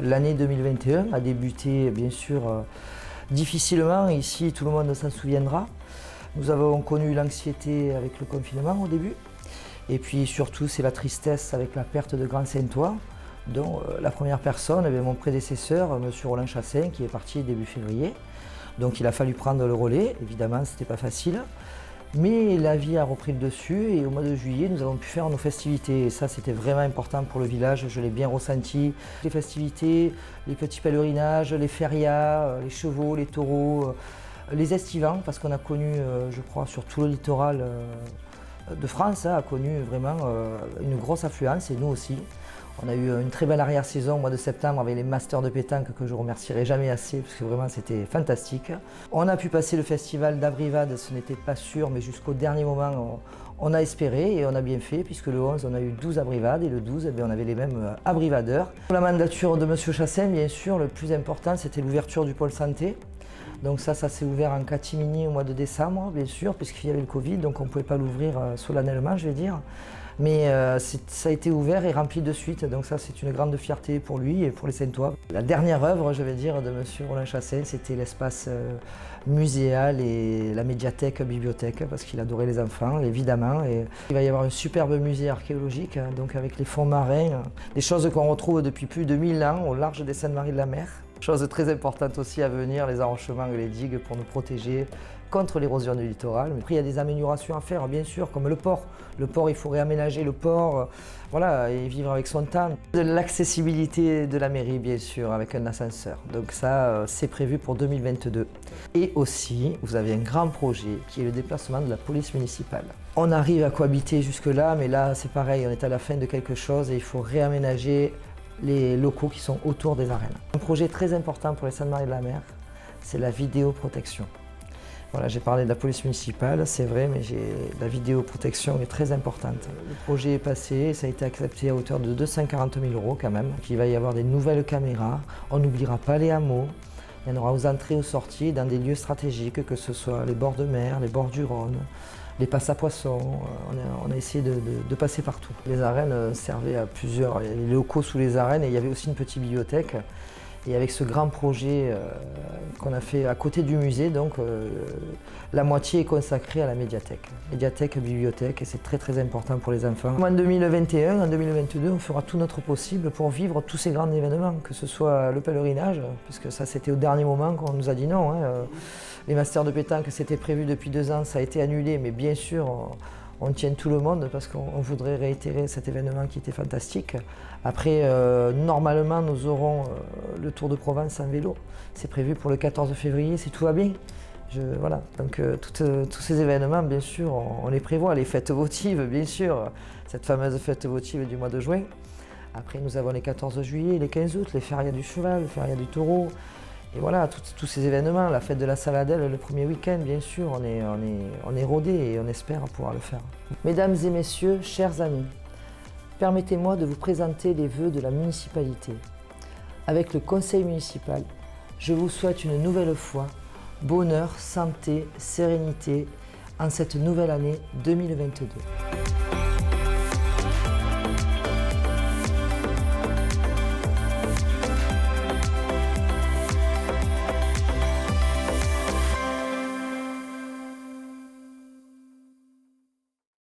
L'année 2021 a débuté bien sûr difficilement, ici tout le monde s'en souviendra. Nous avons connu l'anxiété avec le confinement au début, et puis surtout c'est la tristesse avec la perte de grands Saintois, dont la première personne, mon prédécesseur, M. Roland Chassaing, qui est parti début février. Donc il a fallu prendre le relais, évidemment c'était pas facile. Mais la vie a repris le dessus et au mois de juillet, nous avons pu faire nos festivités. Et ça, c'était vraiment important pour le village, je l'ai bien ressenti. Les festivités, les petits pèlerinages, les férias, les chevaux, les taureaux, les estivants, parce qu'on a connu, je crois, sur tout le littoral de France, a connu vraiment une grosse affluence, et nous aussi. On a eu une très belle arrière-saison au mois de septembre avec les masters de pétanque que je ne remercierai jamais assez parce que vraiment c'était fantastique. On a pu passer le festival d'Abrivade, ce n'était pas sûr, mais jusqu'au dernier moment on a espéré et on a bien fait puisque le 11 on a eu 12 abrivades et le 12 on avait les mêmes abrivadeurs. Pour la mandature de M. Chassaing, bien sûr, le plus important c'était l'ouverture du pôle santé. Donc ça s'est ouvert en catimini au mois de décembre, bien sûr, puisqu'il y avait le Covid, donc on ne pouvait pas l'ouvrir solennellement, je vais dire. Mais ça a été ouvert et rempli de suite, donc ça c'est une grande fierté pour lui et pour les Saintois. La dernière œuvre, je vais dire, de M. Roland Chassaing, c'était l'espace muséal et la médiathèque, bibliothèque, parce qu'il adorait les enfants, évidemment. Et il va y avoir un superbe musée archéologique, donc avec les fonds marins, des choses qu'on retrouve depuis plus de 1000 ans au large des Saintes-Maries de la Mer. Chose très importante aussi à venir, les enrochements et les digues pour nous protéger contre l'érosion du littoral. Après, il y a des améliorations à faire, bien sûr, comme le port. Le port, il faut réaménager le port, voilà, et vivre avec son temps. De l'accessibilité de la mairie, bien sûr, avec un ascenseur. Donc ça, c'est prévu pour 2022. Et aussi, vous avez un grand projet qui est le déplacement de la police municipale. On arrive à cohabiter jusque-là, mais là, c'est pareil, on est à la fin de quelque chose et il faut réaménager les locaux qui sont autour des arènes. Un projet très important pour les Saintes-Maries de la Mer, c'est la vidéoprotection. Voilà, j'ai parlé de la police municipale, c'est vrai, mais la vidéoprotection est très importante. Le projet est passé, ça a été accepté à hauteur de 240 000 € quand même. Il va y avoir des nouvelles caméras, on n'oubliera pas les hameaux. Il y en aura aux entrées et aux sorties dans des lieux stratégiques, que ce soit les bords de mer, les bords du Rhône, les passes à poissons, on a essayé de passer partout. Les arènes servaient à plusieurs, il y avait les locaux sous les arènes et il y avait aussi une petite bibliothèque. Et avec ce grand projet qu'on a fait à côté du musée, donc la moitié est consacrée à la médiathèque. Médiathèque, bibliothèque, et c'est très très important pour les enfants. En 2021, en 2022, on fera tout notre possible pour vivre tous ces grands événements, que ce soit le pèlerinage, puisque ça c'était au dernier moment qu'on nous a dit non. Les masters de pétanque, c'était prévu depuis 2 ans, ça a été annulé, mais bien sûr, on tient tout le monde parce qu'on voudrait réitérer cet événement qui était fantastique. Après, normalement, nous aurons le Tour de Provence en vélo. C'est prévu pour le 14 février, si tout va bien. Voilà. Donc, tous ces événements, bien sûr, on les prévoit. Les fêtes votives, bien sûr, cette fameuse fête votive du mois de juin. Après, nous avons les 14 juillet, les 15 août, les férias du cheval, les férias du taureau. Et voilà, tous ces événements, la fête de la Saladelle, le premier week-end, bien sûr, on est rodés et on espère pouvoir le faire. Mesdames et messieurs, chers amis, permettez-moi de vous présenter les vœux de la municipalité. Avec le conseil municipal, je vous souhaite une nouvelle fois bonheur, santé, sérénité en cette nouvelle année 2022.